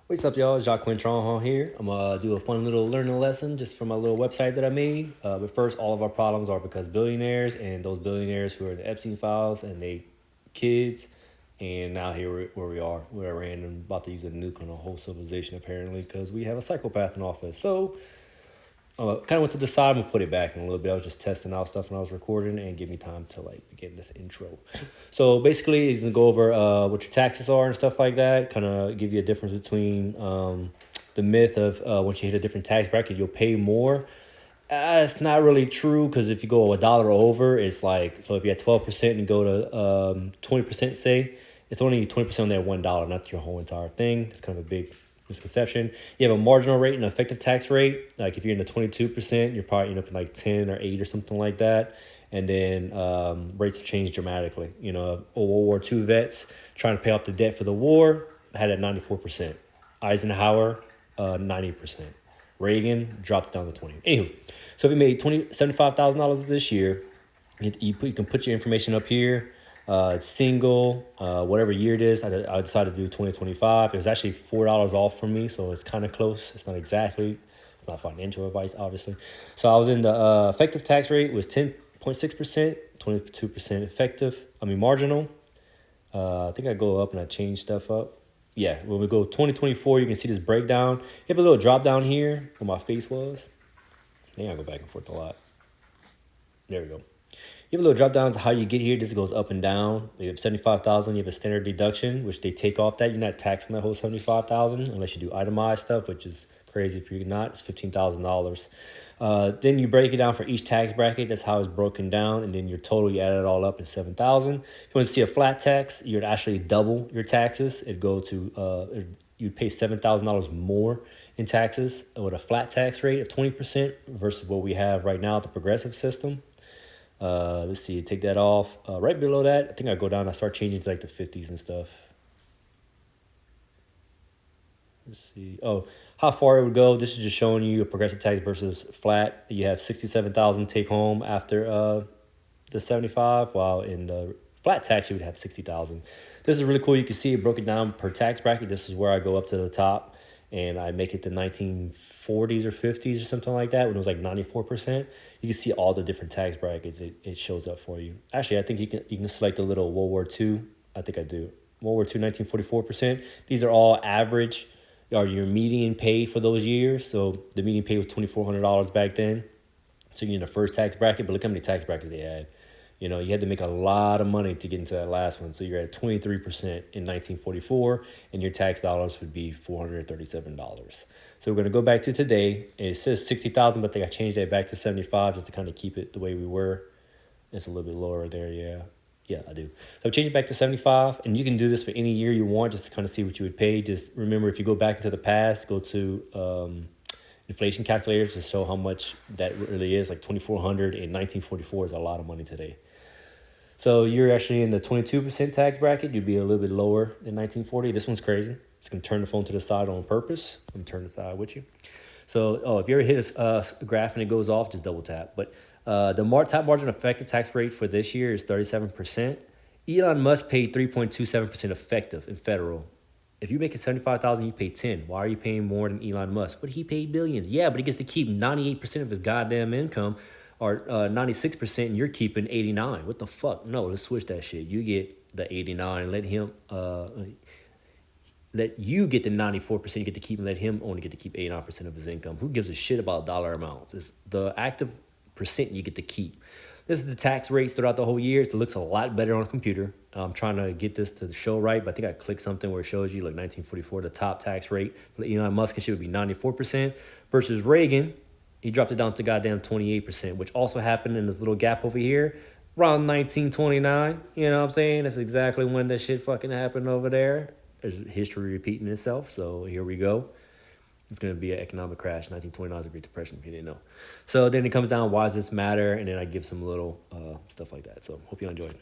What's up, y'all? It's Jacques Quintron here. I'm gonna do a fun little learning lesson just from my little website that I made. But first, all of our problems are because billionaires and those billionaires who are in the Epstein files and they kids. And now where we are, we're Iran and about to use a nuke on a whole civilization apparently because we have a psychopath in office. So kind of went to the side. I'm gonna put it back in a little bit. I was just testing out stuff when I was recording and give me time to begin this intro. So basically, he's gonna go over what your taxes are and stuff like that. Kind of give you a difference between the myth of once you hit a different tax bracket, you'll pay more. It's not really true because if you go a dollar over, it's like so. If you had 12% and go to 20%, say it's only 20% on that $1, not your whole entire thing. It's kind of a big misconception. You have a marginal rate and an effective tax rate. Like if you're in the 22%, you're probably end up in like 10 or 8 or something like that. And then rates have changed dramatically. You know, World War II vets trying to pay off the debt for the war had it at 94%. Eisenhower, 90%. Reagan dropped it down to 20. Anywho, so if you made $75,000 this year, you can put your information up here. It's single, whatever year it is. I decided to do 2025. It was actually $4 off from me, so it's kind of close. It's not exactly. It's not financial advice, obviously. So I was in the effective tax rate was 10.6%, 22% effective. Marginal. I think I go up and I change stuff up. Yeah, when we go 2024, you can see this breakdown. You have a little drop down here where my face was. I think I go back and forth a lot. There we go. You have a little drop downs of how you get here. This goes up and down. You have 75,000. You have a standard deduction, which they take off that. You're not taxing that whole 75,000 unless you do itemized stuff, which is crazy. If you're not, it's $15,000. Then you break it down for each tax bracket. That's how it's broken down, and then your total you add it all up is 7,000. If you want to see a flat tax, you'd actually double your taxes. It'd go to you'd pay $7,000 more in taxes with a flat tax rate of 20% versus what we have right now, the progressive system. Let's see, take that off. Right below that, I think I go down, I start changing to like the 50s and stuff. Let's see. Oh, how far it would go. This is just showing you a progressive tax versus flat. You have 67,000 take home after the 75, while in the flat tax you would have 60,000. This is really cool. You can see it broken down per tax bracket. This is where I go up to the top and I make it to 1940s or 50s or something like that when it was like 94%. You can see all the different tax brackets. It shows up for you. Actually, I think you can select a little World War II. I think I do. World War II, 1944%. These are all average or your median pay for those years. So the median pay was $2,400 back then. So you're in the first tax bracket, but look how many tax brackets they had. You know, you had to make a lot of money to get into that last one. So you're at 23% in 1944, and your tax dollars would be $437. So we're going to go back to today. It says 60,000, but I think I changed that back to 75 just to kind of keep it the way we were. It's a little bit lower there, yeah. Yeah, I do. So change it back to 75, and you can do this for any year you want just to kind of see what you would pay. Just remember, if you go back into the past, go to inflation calculators to show how much that really is. Like 2,400 in 1944 is a lot of money today. So you're actually in the 22% tax bracket. You'd be a little bit lower than 1940. This one's crazy. Just going to turn the phone to the side on purpose. I'm going to turn the side with you. So, if you ever hit a graph and it goes off, just double tap. But the top margin effective tax rate for this year is 37%. Elon Musk paid 3.27% effective in federal. If you make it 75,000, you pay 10. Why are you paying more than Elon Musk? But he paid billions. Yeah, but he gets to keep 98% of his goddamn income, or 96%, and you're keeping 89. What the fuck? No, let's switch that shit. You get the 89. Let him let you get the 94%. You get to keep, and let him only get to keep 89% of his income. Who gives a shit about dollar amounts? It's the active percent you get to keep. This is the tax rates throughout the whole year. So it looks a lot better on a computer. I'm trying to get this to show right, but I think I clicked something where it shows you like 1944, the top tax rate for Elon Musk and shit would be 94% versus Reagan. He dropped it down to goddamn 28%, which also happened in this little gap over here around 1929. You know what I'm saying? That's exactly when that shit fucking happened over there. There's history repeating itself. So here we go. It's going to be an economic crash. 1929 is a Great Depression, if you didn't know. So then it comes down, why does this matter? And then I give some little stuff like that. So hope you enjoyed.